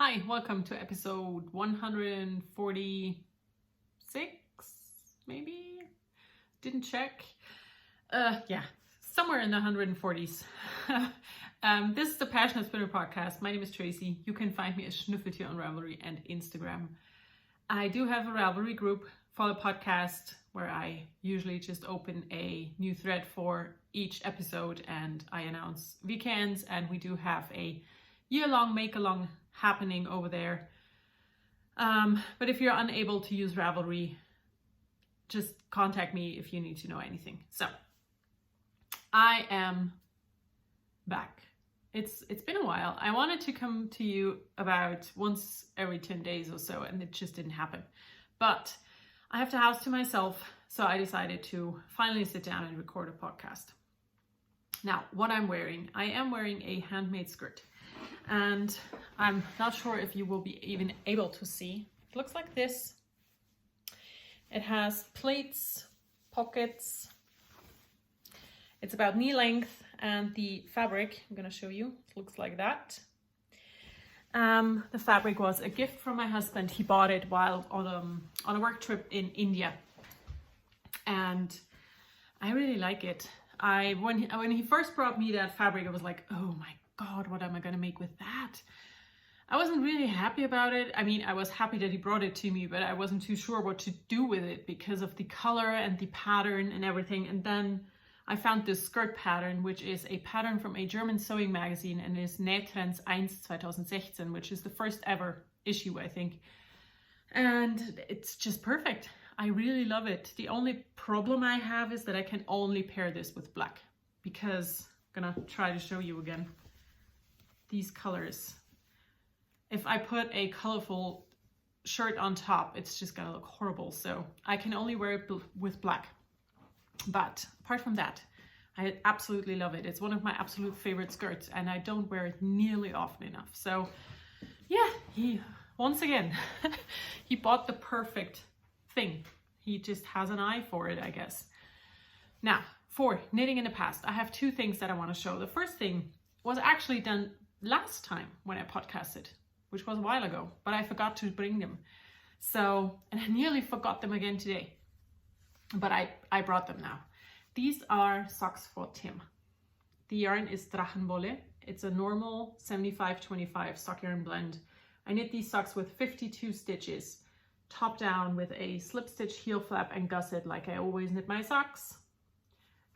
Hi, welcome to episode 146, maybe? Didn't check. Yeah, somewhere in the 140s. This is the Passionate Spinner podcast. My name is Tracy. You can find me as Schnüffeltier on Ravelry and Instagram. I do have a Ravelry group for the podcast where I usually just open a new thread for each episode and I announce weekends, and we do have a year-long make-along happening over there. But if you're unable to use Ravelry, just contact me if you need to know anything. So I am back. It's been a while. I wanted to come to you about once every 10 days or so, and it just didn't happen. But I have the house to myself, so I decided to finally sit down and record a podcast. Now, what I'm wearing, I am wearing a handmade skirt. And I'm not sure if you will be even able to see. It looks like this. It has pleats, pockets. It's about knee length, and the fabric, I'm going to show you, it looks like that. The fabric was a gift from my husband. He bought it while on a work trip in India. And I really like it. When he first brought me that fabric, I was like, oh my God, what am I going to make with that? I wasn't really happy about it. I mean, I was happy that he brought it to me, but I wasn't too sure what to do with it because of the color and the pattern and everything. And then I found this skirt pattern, which is a pattern from a German sewing magazine, and it is Nähtrends 1 2016, which is the first ever issue, I think. And it's just perfect. I really love it. The only problem I have is that I can only pair this with black, because I'm gonna try to show you again. These colors. If I put a colorful shirt on top, it's just gonna look horrible. So I can only wear it with black. But apart from that, I absolutely love it. It's one of my absolute favorite skirts, and I don't wear it nearly often enough. So yeah, once again, he bought the perfect thing. He just has an eye for it, I guess. Now, for knitting in the past, I have two things that I want to show. The first thing was actually done last time when I podcasted, which was a while ago, but I forgot to bring them. So, and I nearly forgot them again today, but I brought them now. These are socks for Tim. The yarn is Drachenwolle. It's a normal 75-25 sock yarn blend. I knit these socks with 52 stitches, top down with a slip stitch, heel flap, and gusset like I always knit my socks.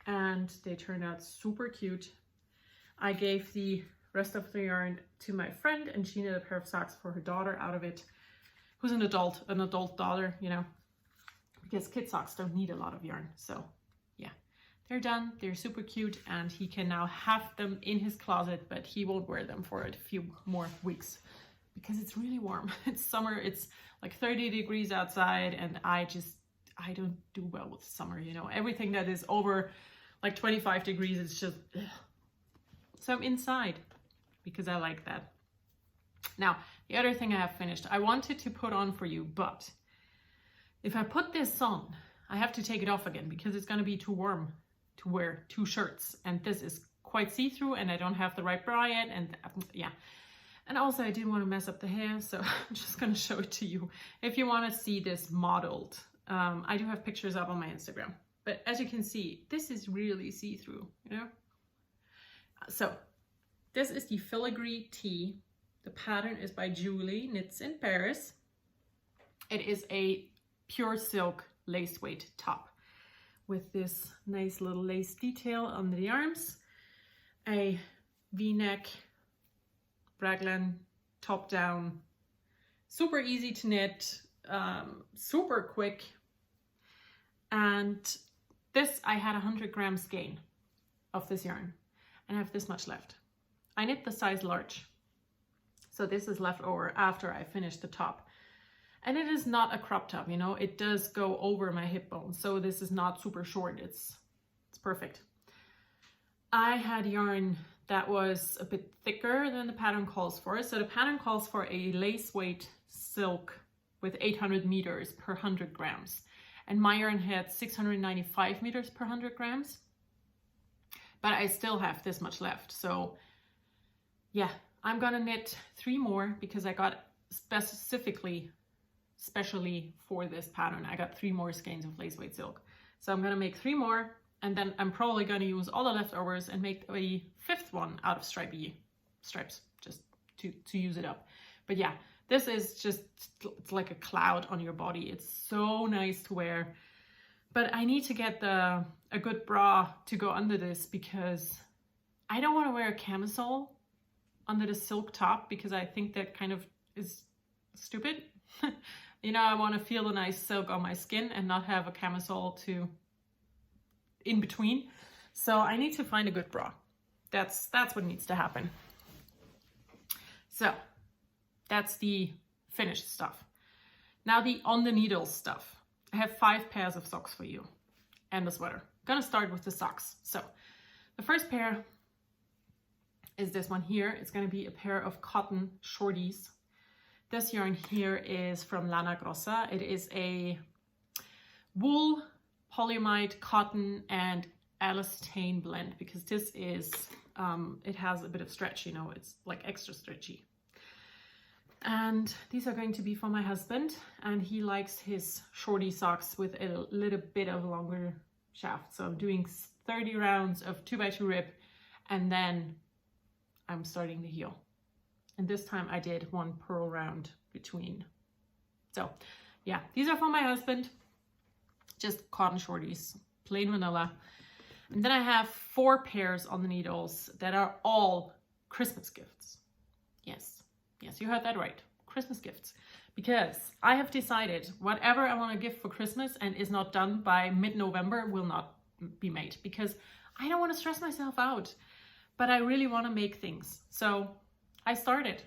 And they turned out super cute. I gave the rest of the yarn to my friend, and she knit a pair of socks for her daughter out of it, who's an adult daughter, you know, because kid socks don't need a lot of yarn. So yeah, they're done. They're super cute, and he can now have them in his closet, but he won't wear them for a few more weeks because it's really warm. It's summer. It's like 30 degrees outside, and I don't do well with summer, you know. Everything that is over like 25 degrees, it's just ugh. So I'm inside because I like that. Now, the other thing I have finished, I wanted to put on for you, but if I put this on, I have to take it off again because it's going to be too warm to wear two shirts. And this is quite see-through, and I don't have the right bra yet. And yeah. And also I didn't want to mess up the hair, so I'm just going to show it to you. If you want to see this modeled, I do have pictures up on my Instagram. But as you can see, this is really see-through, you know? So this is the filigree tee. The pattern is by Julie, knits in Paris. It is a pure silk lace weight top with this nice little lace detail on the arms, a V-neck raglan top down, super easy to knit, super quick. And this, I had 100 grams gain of this yarn, and I have this much left. I knit the size large, so this is left over after I finished the top. And it is not a crop top, you know, it does go over my hip bone, so this is not super short. It's perfect. I had yarn that was a bit thicker than the pattern calls for. So the pattern calls for a lace weight silk with 800 meters per 100 grams. And my yarn had 695 meters per 100 grams. But I still have this much left. So yeah, I'm gonna knit 3 more because I got specially for this pattern, I got 3 more skeins of lace weight silk. So I'm gonna make 3 more, and then I'm probably gonna use all the leftovers and make a 5th one out of stripes, just to use it up. But yeah, this is just, it's like a cloud on your body. It's so nice to wear. But I need to get a good bra to go under this because I don't want to wear a camisole under the silk top because I think that kind of is stupid. You know, I want to feel the nice silk on my skin and not have a camisole to in between. So I need to find a good bra. That's what needs to happen. So that's the finished stuff. Now the on the needle stuff. I have 5 pairs of socks for you and a sweater. I'm gonna start with the socks. So the first pair is this one here. It's gonna be a pair of cotton shorties. This yarn here is from Lana Grossa. It is a wool, polyamide, cotton, and elastane blend because this is, it has a bit of stretch, you know, it's like extra stretchy. And these are going to be for my husband, and he likes his shorty socks with a little bit of a longer shaft. So I'm doing 30 rounds of 2x2 rib, and then I'm starting the heel. And this time I did 1 purl round between. So yeah, these are for my husband, just cotton shorties, plain vanilla. And then I have 4 pairs on the needles that are all Christmas gifts. Yes, you heard that right. Christmas gifts. Because I have decided whatever I want to gift for Christmas and is not done by mid-November will not be made because I don't want to stress myself out, but I really want to make things. So I started,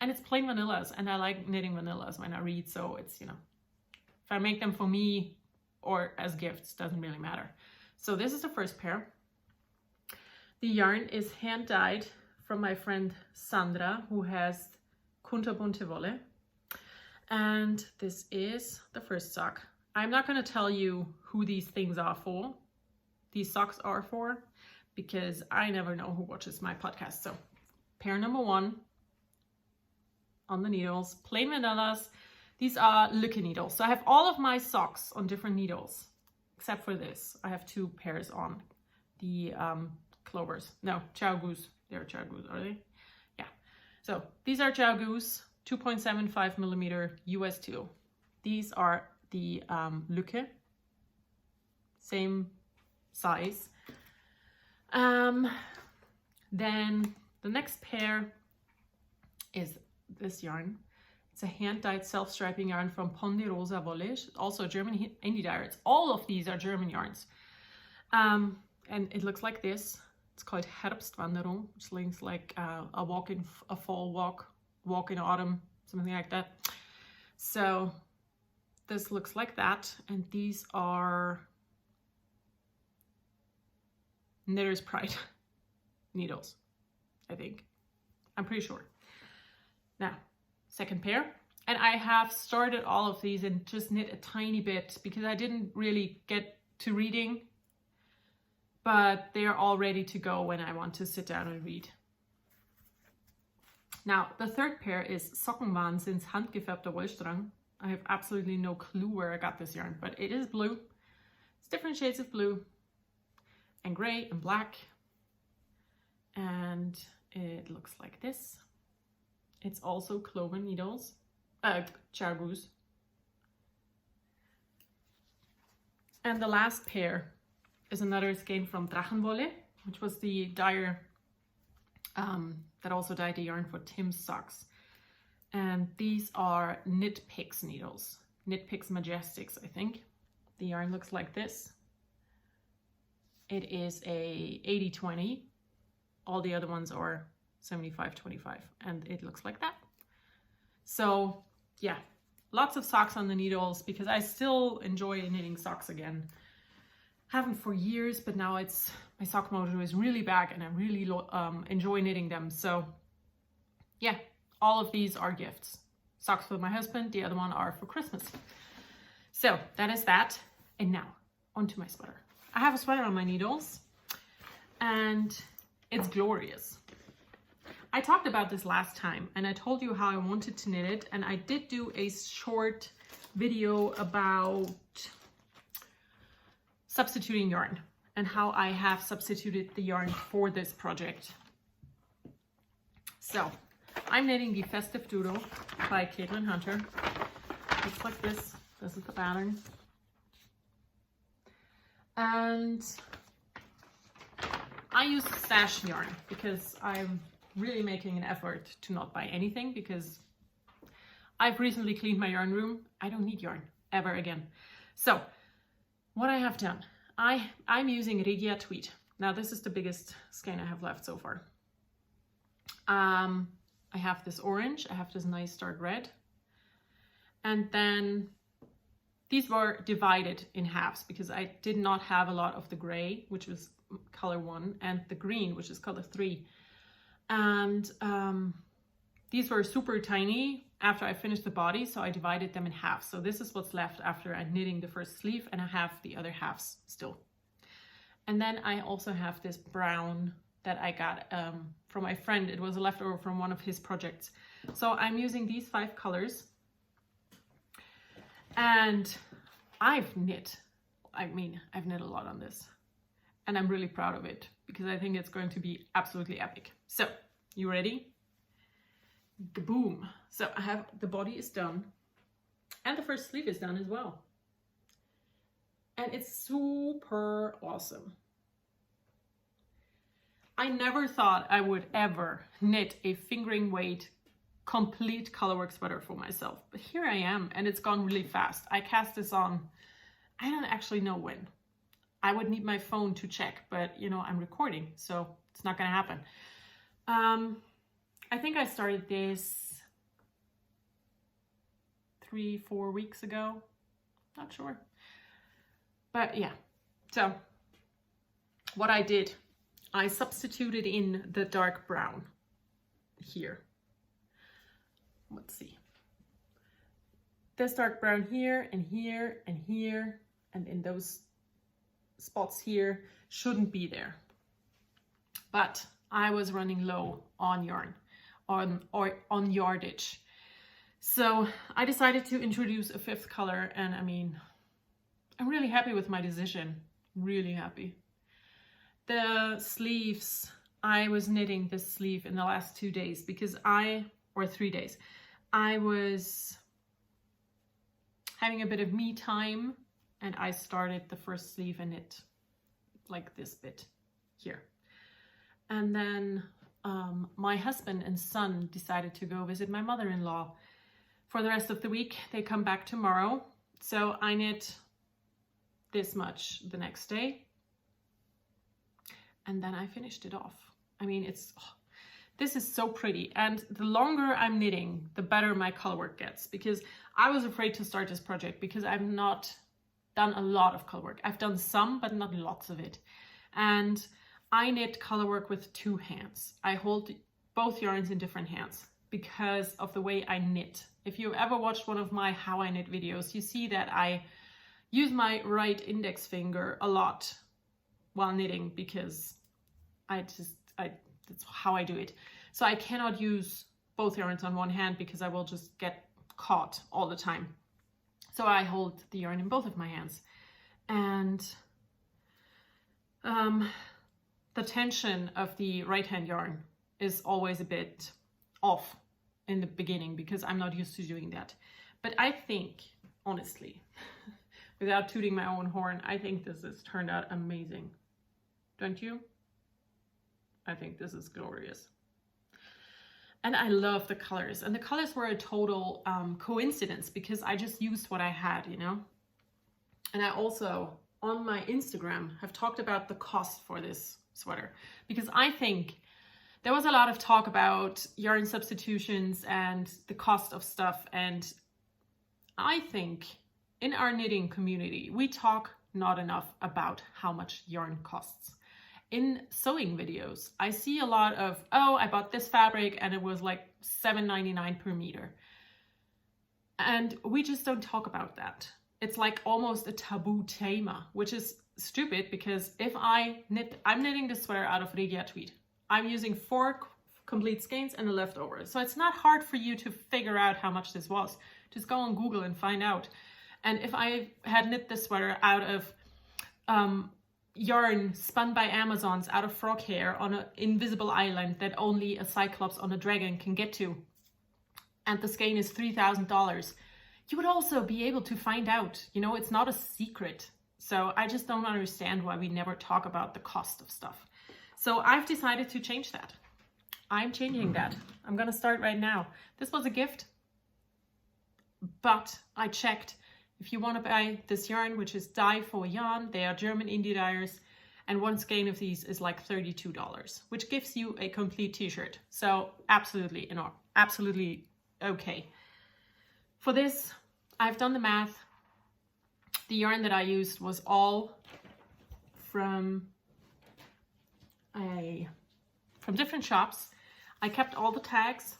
and it's plain vanillas, and I like knitting vanillas when I read. So it's, you know, if I make them for me or as gifts, doesn't really matter. So this is the first pair. The yarn is hand dyed from my friend Sandra, who has Kunterbunte Wolle. And this is the first sock. I'm not going to tell you who these things are for, these socks are for, because I never know who watches my podcast. So pair number 1 on the needles, plain vanillas. These are Lücke needles. So I have all of my socks on different needles, except for this. I have 2 pairs on the clovers. No, Chow Goose. They're Chow Goose, are they? Yeah. So these are Chow Goose, 2.75 millimeter US 2. These are the Lücke, same size. Then the next pair is this yarn. It's a hand-dyed self-striping yarn from Ponderosa Wolle, also a German indie dyer. All of these are German yarns. And it looks like this. It's called Herbstwanderung, which means like a walk in a fall walk in autumn, something like that. So this looks like that, and these are Knitter's Pride needles, I think. I'm pretty sure. Now, second pair. And I have started all of these and just knit a tiny bit because I didn't really get to reading, but they're all ready to go when I want to sit down and read. Now, the third pair is Sockenwahnsinns handgefärbter Wollstrang. I have absolutely no clue where I got this yarn, but it is blue. It's different shades of blue and gray and black. And it looks like this. It's also cloven needles, Chow Goose. And the last pair is another skein from Drachenwolle, which was the dyer that also dyed the yarn for Tim's socks. And these are Knit Picks needles, Knit Picks Majestics, I think. The yarn looks like this. It is a 80-20. All the other ones are 75-25, and it looks like that. So yeah, lots of socks on the needles because I still enjoy knitting socks again. Haven't for years, but now it's, my sock mojo is really back and I really enjoy knitting them. So yeah, all of these are gifts. Socks for my husband, the other one are for Christmas. So that is that. And now onto my sweater. I have a sweater on my needles and it's glorious. I talked about this last time and I told you how I wanted to knit it, and I did do a short video about substituting yarn and how I have substituted the yarn for this project. So I'm knitting the Festive Doodle by Caitlin Hunter. Looks like this. This is the pattern. And I use stash yarn because I'm really making an effort to not buy anything, because I've recently cleaned my yarn room. I don't need yarn ever again. So what I have done, I'm using Regia Tweed. Now this is the biggest skein I have left so far. I have this orange, I have this nice dark red, and then these were divided in halves because I did not have a lot of the gray, which was color 1, and the green, which is color 3. And these were super tiny after I finished the body, so I divided them in half. So this is what's left after I'm knitting the first sleeve, and I have the other halves still. And then I also have this brown that I got from my friend. It was a leftover from one of his projects. So I'm using these 5 colors. And I've knit a lot on this. And I'm really proud of it because I think it's going to be absolutely epic. So, you ready? Boom. So I have, the body is done. And the first sleeve is done as well. And it's super awesome. I never thought I would ever knit a fingering weight complete colorwork sweater for myself, but here I am, and it's gone really fast. I cast this on, I don't actually know when. I would need my phone to check, but you know, I'm recording, so it's not gonna happen. I think I started this 3-4 weeks ago, not sure. But yeah, so what I did, I substituted in the dark brown here. Let's see. This dark brown here and here and here, and in those spots here shouldn't be there. But I was running low on yarn, on yardage. So I decided to introduce a 5th color, and I mean, I'm really happy with my decision, really happy. The sleeves, I was knitting this sleeve in the last 2 days because or 3 days, I was having a bit of me time, and I started the first sleeve and knit like this bit here. And then my husband and son decided to go visit my mother-in-law for the rest of the week. They come back tomorrow. So I knit this much the next day. And then I finished it off. I mean, this is so pretty. And the longer I'm knitting, the better my colorwork gets, because I was afraid to start this project because I've not done a lot of colorwork. I've done some, but not lots of it. And I knit colorwork with 2 hands. I hold both yarns in different hands because of the way I knit. If you ever watched one of my how I knit videos, you see that I use my right index finger a lot while knitting because that's how I do it. So I cannot use both yarns on one hand because I will just get caught all the time. So I hold the yarn in both of my hands. And the tension of the right hand yarn is always a bit off in the beginning because I'm not used to doing that. But I think, honestly, without tooting my own horn, I think this has turned out amazing. Don't you? I think this is glorious. And I love the colors. And the colors were a total coincidence because I just used what I had, you know? And I also, on my Instagram, have talked about the cost for this sweater because I think there was a lot of talk about yarn substitutions and the cost of stuff. And I think in our knitting community, we talk not enough about how much yarn costs. In sewing videos, I see a lot of, oh, I bought this fabric and it was like $7.99 per meter. And we just don't talk about that. It's like almost a taboo tema, which is stupid because if I'm knitting this sweater out of Regia Tweed. I'm using 4 complete skeins and a leftover. So it's not hard for you to figure out how much this was. Just go on Google and find out. And if I had knit this sweater out of yarn spun by Amazons out of frog hair on an invisible island that only a cyclops on a dragon can get to, and the skein is $3,000, you would also be able to find out. You know, it's not a secret. So I just don't understand why we never talk about the cost of stuff. So I've decided to change that. I'm changing that. I'm gonna start right now. This was a gift, but I checked. If you want to buy this yarn, which is dye for yarn, they are German indie dyers, and one skein of these is like $32, which gives you a complete t-shirt. So absolutely, absolutely okay. For this, I've done the math. The yarn that I used was all from different shops. I kept all the tags.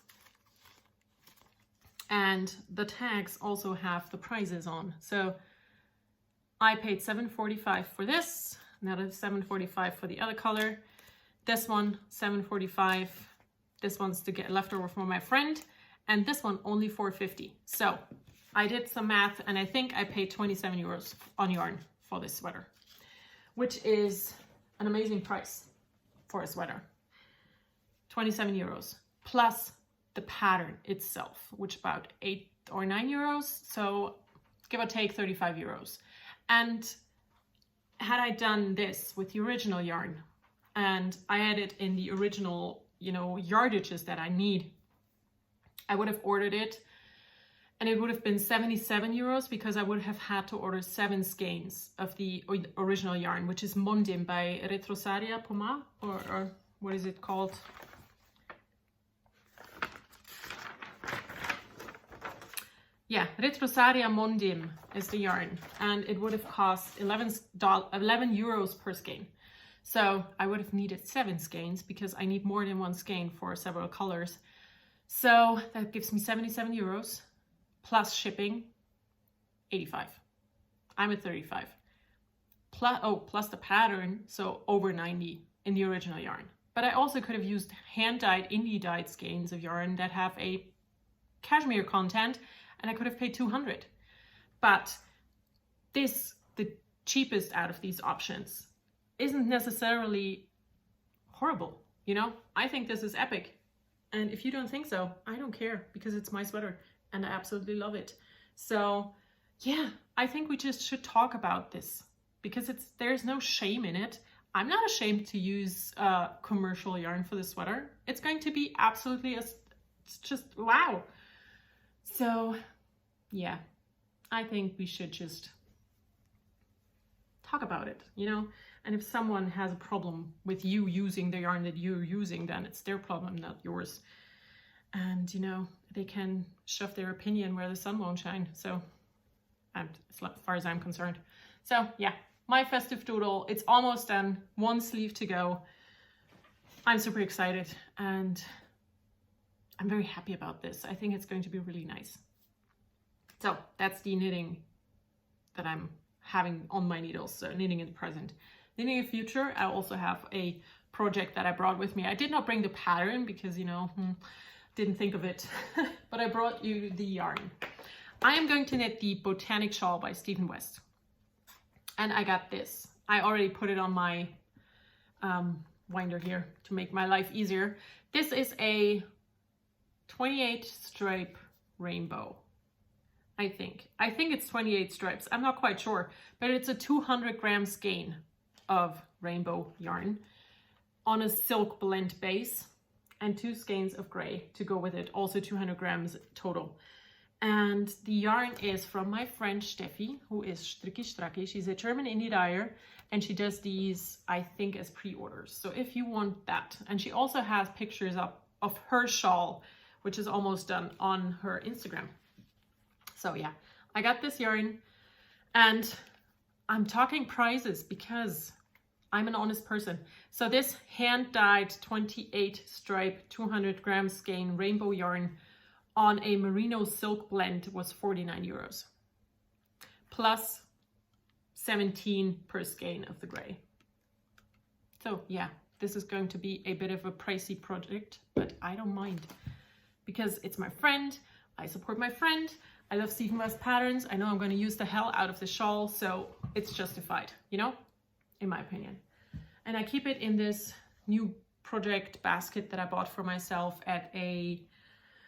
And the tags also have the prices on. So I paid $7.45 for this. Now that's $7.45 for the other color. This one, $7.45. This one's to get leftover from my friend. And this one only $4.50. So I did some math and I think I paid 27 euros on yarn for this sweater, which is an amazing price for a sweater. 27 euros plus the pattern itself, which about 8 or 9 euros. So give or take 35 euros. And had I done this with the original yarn and I had it in the original, you know, yardages that I need, I would have ordered it and it would have been 77 euros because I would have had to order 7 skeins of the original yarn, which is Mondim by Retrosaria Poma, or what is it called? Yeah, Retrosaria Mondim is the yarn, and it would have cost 11 euros per skein. So I would have needed 7 skeins because I need more than 1 skein for several colors. So that gives me 77 euros plus shipping, 85. I'm at 35. Plus the pattern, so over 90 in the original yarn. But I also could have used hand-dyed, indie-dyed skeins of yarn that have a cashmere content, and I could have paid 200. But this, the cheapest out of these options, isn't necessarily horrible, you know? I think this is epic. And if you don't think so, I don't care, because it's my sweater and I absolutely love it. So yeah, I think we just should talk about this because there's no shame in it. I'm not ashamed to use commercial yarn for the sweater. It's going to be absolutely, it's just wow. So yeah, I think we should just talk about it, you know? And if someone has a problem with you using the yarn that you're using, then it's their problem, not yours. And, you know, they can shove their opinion where the sun won't shine. So, as far as I'm concerned. So, yeah, my festive doodle, it's almost done. 1 sleeve to go. I'm super excited and I'm very happy about this. I think it's going to be really nice. So, that's the knitting that I'm having on my needles. So, knitting in the present. Knitting in the future, I also have a project that I brought with me. I did not bring the pattern because, you know, didn't think of it, but I brought you the yarn. I am going to knit the Botanic Shawl by Stephen West. And I got this. I already put it on my winder here to make my life easier. This is a 28 stripe rainbow, I think. I think it's 28 stripes. I'm not quite sure, but it's a 200 gram skein of rainbow yarn on a silk blend base and 2 skeins of gray to go with it, also 200 grams total. And the yarn is from my friend Steffi, who is Stricki Stracki. She's a German indie dyer and she does these, I think, as pre-orders. So if you want that, and she also has pictures up of her shawl, which is almost done, on her Instagram. So yeah, I got this yarn and I'm talking prices because I'm an honest person. So this hand-dyed 28 stripe 200 gram skein rainbow yarn on a merino silk blend was 49 euros. Plus 17 per skein of the gray. So yeah, This is going to be a bit of a pricey project, but I don't mind because it's my friend. I support my friend. I love Stephen West patterns. I know I'm going to use the hell out of the shawl, so it's justified, you know, in my opinion. And I keep it in this new project basket that I bought for myself at a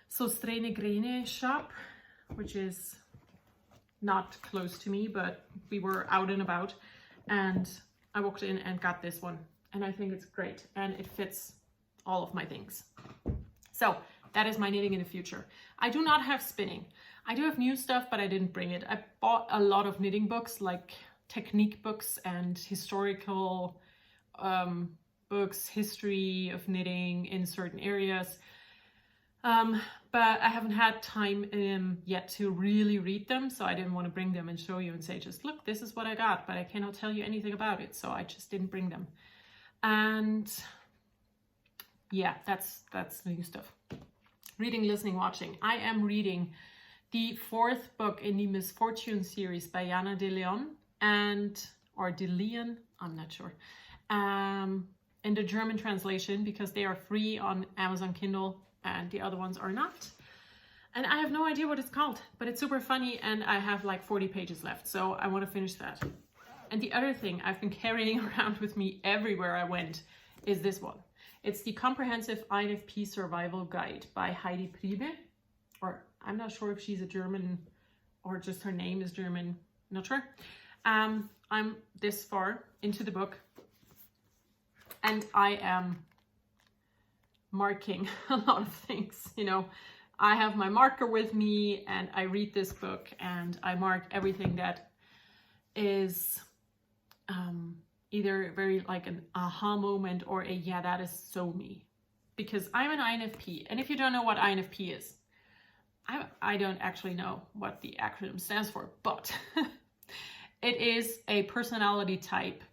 Sostrene Grene shop, which is not close to me, but we were out and about, and I walked in and got this one, and I think it's great, and it fits all of my things. So that is my knitting in the future. I do not have spinning. I do have new stuff, but I didn't bring it. I bought a lot of knitting books, like technique books and historical books, history of knitting in certain areas. But I haven't had time yet to really read them, so I didn't want to bring them and show you and say, just look, this is what I got, but I cannot tell you anything about it, so I just didn't bring them. And yeah, that's new stuff. Reading, listening, watching. I am reading the 4th book in the Misfortune series by Jana de Leon, or de Leon, I'm not sure, in the German translation, because they are free on Amazon Kindle and the other ones are not. And I have no idea what it's called, but it's super funny, and I have like 40 pages left, so I want to finish that. And the other thing I've been carrying around with me everywhere I went is this one. It's the Comprehensive INFP Survival Guide by Heidi Priebe, or I'm not sure if she's a German or just her name is German, not sure. I'm this far into the book, and I am marking a lot of things, you know. I have my marker with me and I read this book and I mark everything that is either very like an aha moment or a yeah, that is so me, because I'm an INFP. And if you don't know what INFP is, I don't actually know what the acronym stands for, but it is a personality type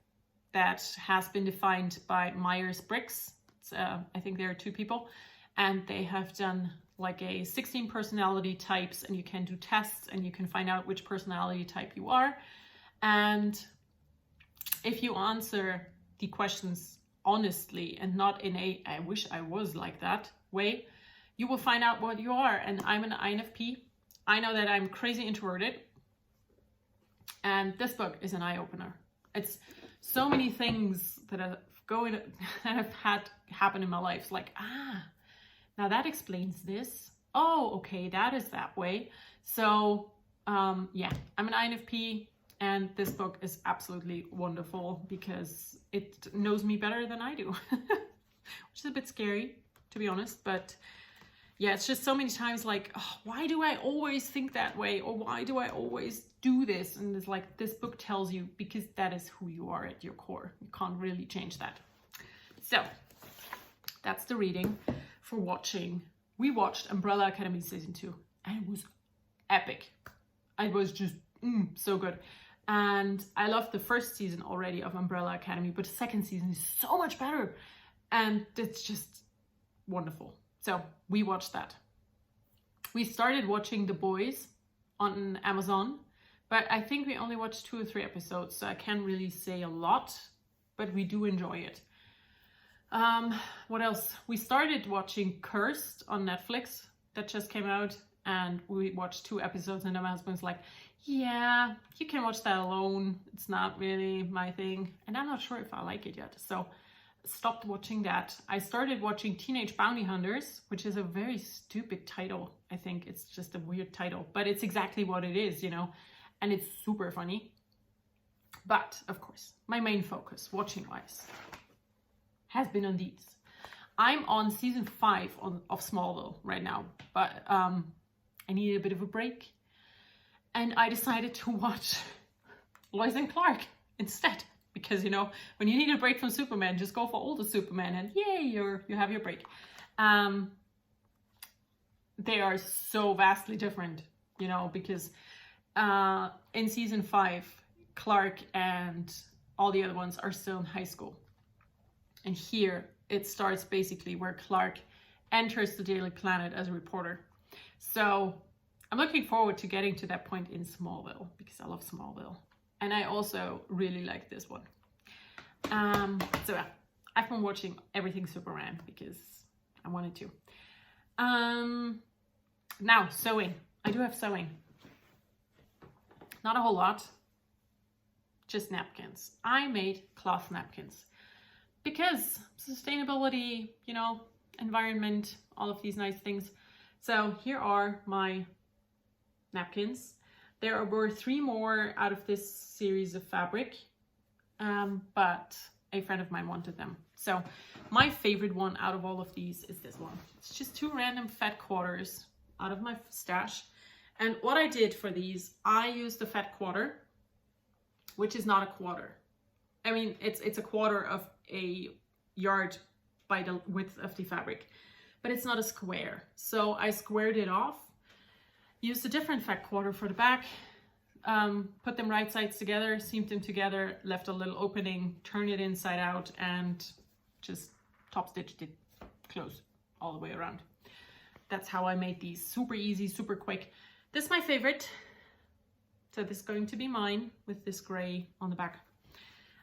that has been defined by Myers-Briggs. I think there are 2 people, and they have done like a 16 personality types, and you can do tests and you can find out which personality type you are. And if you answer the questions honestly and not in a I wish I was like that way, you will find out what you are. And I'm an INFP. I know that I'm crazy introverted, and this book is an eye-opener. It's so many things that have had happen in my life. It's like, now that explains this. Oh, okay, that is that way. So yeah, I'm an INFP, and this book is absolutely wonderful because it knows me better than I do, which is a bit scary, to be honest. But yeah, it's just so many times like, oh, why do I always think that way? Or why do I always do this? And it's like, this book tells you, because that is who you are at your core. You can't really change that. So that's the reading. For watching, we watched Umbrella Academy season 2, and it was epic. It was just so good. And I loved the first season already of Umbrella Academy, but the second season is so much better. And it's just wonderful. So we watched that. We started watching The Boys on Amazon, but I think we only watched 2 or 3 episodes, so I can't really say a lot, but we do enjoy it. What else? We started watching Cursed on Netflix. That just came out, and we watched 2 episodes, and then my husband's like, yeah, you can watch that alone. It's not really my thing. And I'm not sure if I like it yet. So stopped watching that. I started watching Teenage Bounty Hunters, which is a very stupid title. I think it's just a weird title, but it's exactly what it is, you know, and it's super funny. But of course, my main focus, watching wise, has been on these. I'm on season 5 of Smallville right now, but I needed a bit of a break, and I decided to watch Lois and Clark instead, because, you know, when you need a break from Superman, just go for all the Superman, and yay, you have your break. They are so vastly different, you know, because in season 5, Clark and all the other ones are still in high school. And here it starts basically where Clark enters the Daily Planet as a reporter. So I'm looking forward to getting to that point in Smallville, because I love Smallville. And I also really like this one. So yeah, I've been watching Everything Superman because I wanted to. Now, sewing. I do have sewing. Not a whole lot. Just napkins. I made cloth napkins because sustainability, you know, environment, all of these nice things. So here are my napkins. There were 3 more out of this series of fabric, but a friend of mine wanted them. So my favorite one out of all of these is this one. It's just 2 random fat quarters out of my stash. And what I did for these, I used the fat quarter, which is not a quarter. I mean, it's a quarter of a yard by the width of the fabric, but it's not a square. So I squared it off, used a different fat quarter for the back, put them right sides together, seamed them together, left a little opening, turned it inside out, and just top stitched it close all the way around. That's how I made these. Super easy, super quick. This is my favorite. So this is going to be mine with this gray on the back.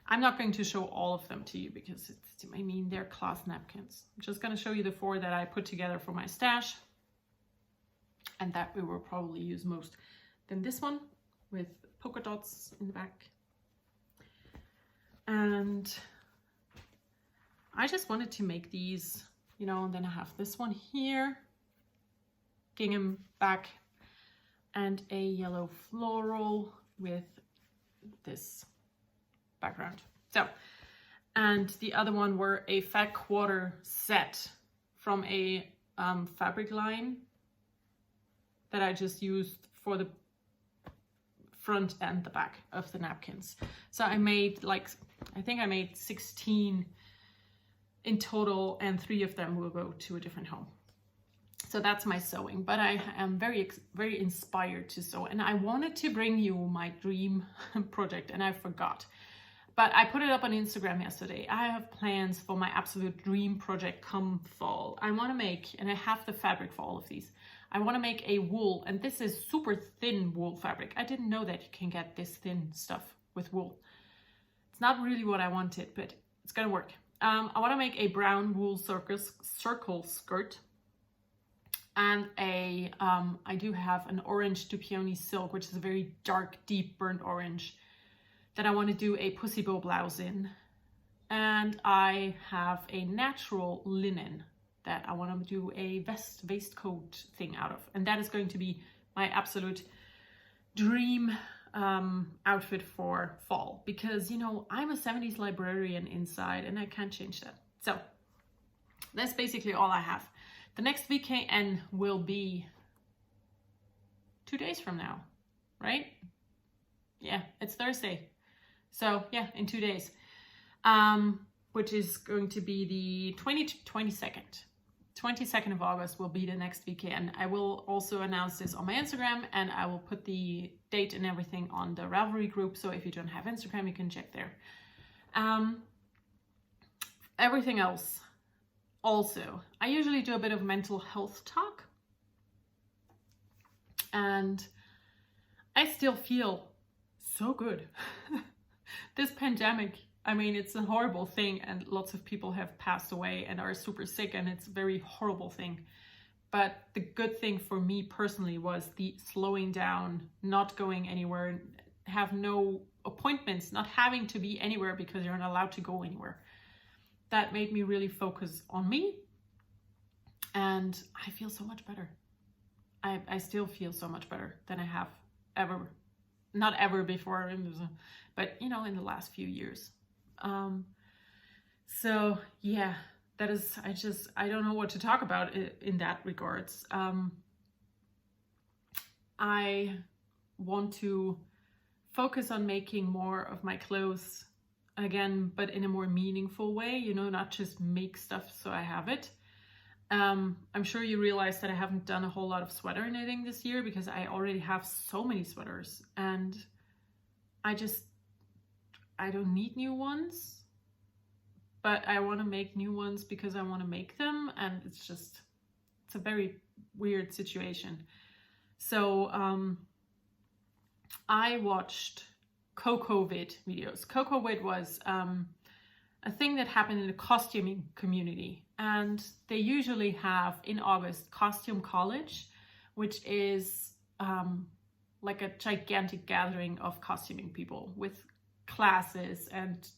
I'm not going to show all of them to you because I mean, they're cloth napkins. I'm just going to show you the 4 that I put together for my stash and that we will probably use most. Then this one with polka dots in the back. And I just wanted to make these, you know, and then I have this one here, gingham back, and a yellow floral with this background. So, and the other one were a fat quarter set from a fabric line that I just used for the front and the back of the napkins. So I made like, I think I made 16 in total, and 3 of them will go to a different home. So that's my sewing, but I am very inspired to sew, and I wanted to bring you my dream project and I forgot, but I put it up on Instagram yesterday. I have plans for my absolute dream project come fall. I want to make, and I have the fabric for all of these, I want to make a wool, and this is super thin wool fabric. I didn't know that you can get this thin stuff with wool. It's not really what I wanted, but it's gonna work. I want to make a brown wool circle skirt. And I do have an orange to peony silk, which is a very dark, deep burnt orange that I want to do a pussy bow blouse in. And I have a natural linen that I want to do a waistcoat thing out of. And that is going to be my absolute dream outfit for fall. Because, you know, I'm a 70s librarian inside and I can't change that. So that's basically all I have. The next weekend will be 2 days from now, right? Yeah, it's Thursday. So yeah, in 2 days, which is going to be the 22nd of August will be the next weekend. I will also announce this on my Instagram, and I will put the date and everything on the Ravelry group. So if you don't have Instagram, you can check there. Everything else. Also, I usually do a bit of mental health talk, and I still feel so good. This pandemic, I mean, it's a horrible thing, and lots of people have passed away and are super sick, and it's a very horrible thing. But the good thing for me personally was the slowing down, not going anywhere, have no appointments, not having to be anywhere because you're not allowed to go anywhere. That made me really focus on me, and I feel so much better. I still feel so much better than I have ever, not ever before, but you know, in the last few years. So yeah, that is, I don't know what to talk about in that regards. I want to focus on making more of my clothes again, but in a more meaningful way, you know, not just make stuff so I have it. I'm sure you realize that I haven't done a whole lot of sweater knitting this year because I already have so many sweaters, and I don't need new ones, but I want to make new ones because I want to make them, and it's a very weird situation. So I watched CoCoVid videos. CoCoVid was a a thing that happened in the costuming community. And they usually have in August Costume College, which is like a gigantic gathering of costuming people with classes and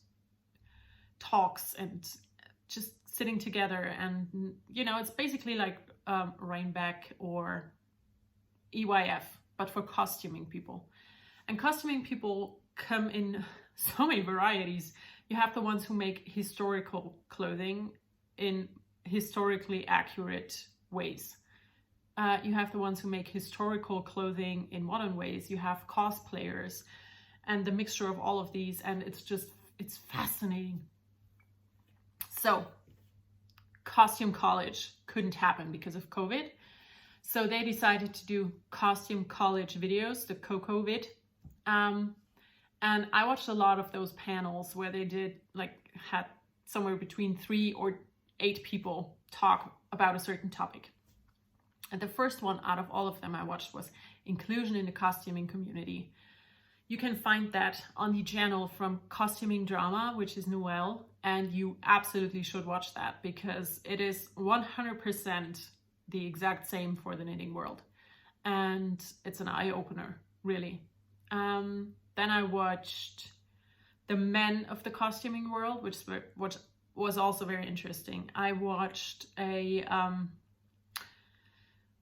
talks and just sitting together. And, you know, it's basically like Rhinebeck or EYF, but for costuming people. And costuming people come in so many varieties. You have the ones who make historical clothing in historically accurate ways. You have the ones who make historical clothing in modern ways. You have cosplayers and the mixture of all of these. And it's fascinating. So Costume College couldn't happen because of COVID. So they decided to do Costume College videos, the CoCoVid. And I watched a lot of those panels where they had somewhere between 3 or 8 people talk about a certain topic. And the first one out of all of them I watched was inclusion in the costuming community. You can find that on the channel from Costuming Drama, which is Noelle, and you absolutely should watch that because it is 100% the exact same for the knitting world. And it's an eye-opener, really. Then I watched The Men of the Costuming World, which was also very interesting. I watched a,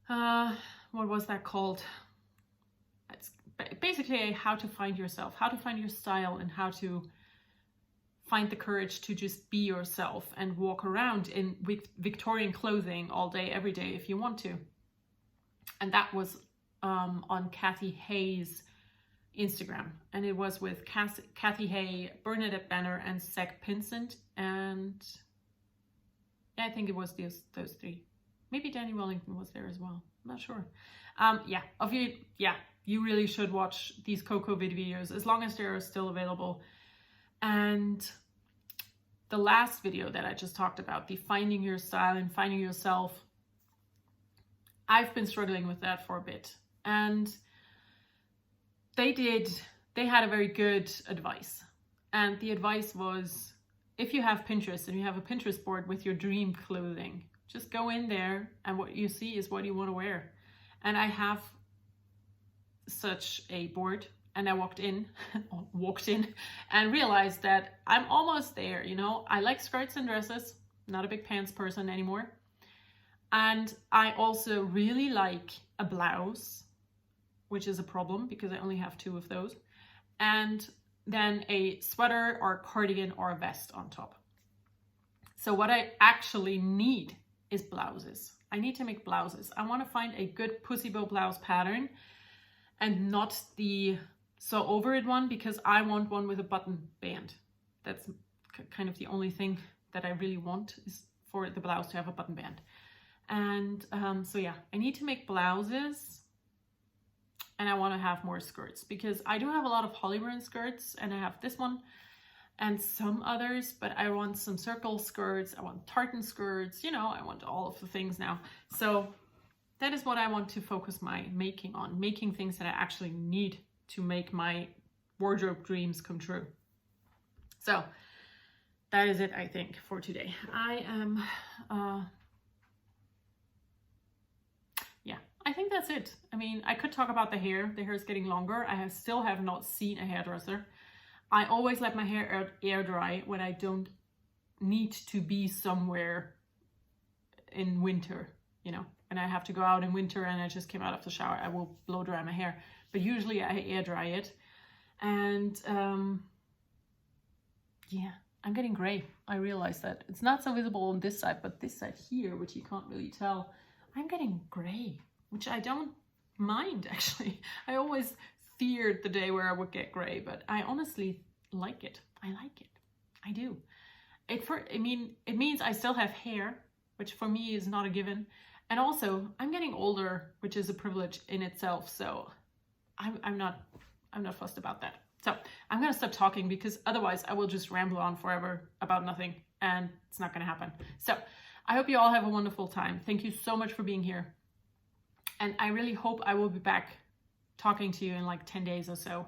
what was that called? It's basically a how to find yourself, how to find your style, and how to find the courage to just be yourself and walk around in Victorian clothing all day, every day, if you want to. And that was on Kathy Hayes' Instagram, and it was with Kathy Hay, Bernadette Banner, and Zach Pinsent, and yeah, I think it was those 3. Maybe Danny Wellington was there as well. I'm not sure. You really should watch these CoCoVid videos as long as they are still available. And the last video that I just talked about, the finding your style and finding yourself, I've been struggling with that for a bit, and they had a very good advice. And the advice was, if you have Pinterest and you have a Pinterest board with your dream clothing, just go in there and what you see is what you want to wear. And I have such a board, and I walked in and realized that I'm almost there. You know, I like skirts and dresses, not a big pants person anymore. And I also really like a blouse, which is a problem because I only have 2 of those. And then a sweater or a cardigan or a vest on top. So what I actually need is blouses. I need to make blouses. I want to find a good pussy bow blouse pattern and not the sew over it one, because I want one with a button band. That's kind of the only thing that I really want, is for the blouse to have a button band. And so yeah, I need to make blouses. And I want to have more skirts because I do have a lot of Hollywood skirts, and I have this one and some others, but I want some circle skirts. I want tartan skirts, you know, I want all of the things now. So that is what I want to focus my making on, making things that I actually need to make my wardrobe dreams come true. So that is it, I think, for today. I am, I think that's it. I mean, I could talk about the hair. The hair is getting longer. I still have not seen a hairdresser. I always let my hair air dry when I don't need to be somewhere in winter, you know, and I have to go out in winter and I just came out of the shower. I will blow dry my hair, but usually I air dry it. And yeah, I'm getting gray. I realize that. It's not so visible on this side, but this side here, which you can't really tell, I'm getting gray, which I don't mind actually. I always feared the day where I would get gray, but I honestly like it. I like it. I do. It means I still have hair, which for me is not a given. And also I'm getting older, which is a privilege in itself. So I'm not fussed about that. So I'm going to stop talking because otherwise I will just ramble on forever about nothing and it's not going to happen. So I hope you all have a wonderful time. Thank you so much for being here. And I really hope I will be back talking to you in like 10 days or so.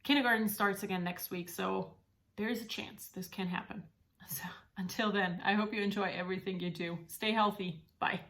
Kindergarten starts again next week, so there is a chance this can happen. So until then, I hope you enjoy everything you do. Stay healthy. Bye.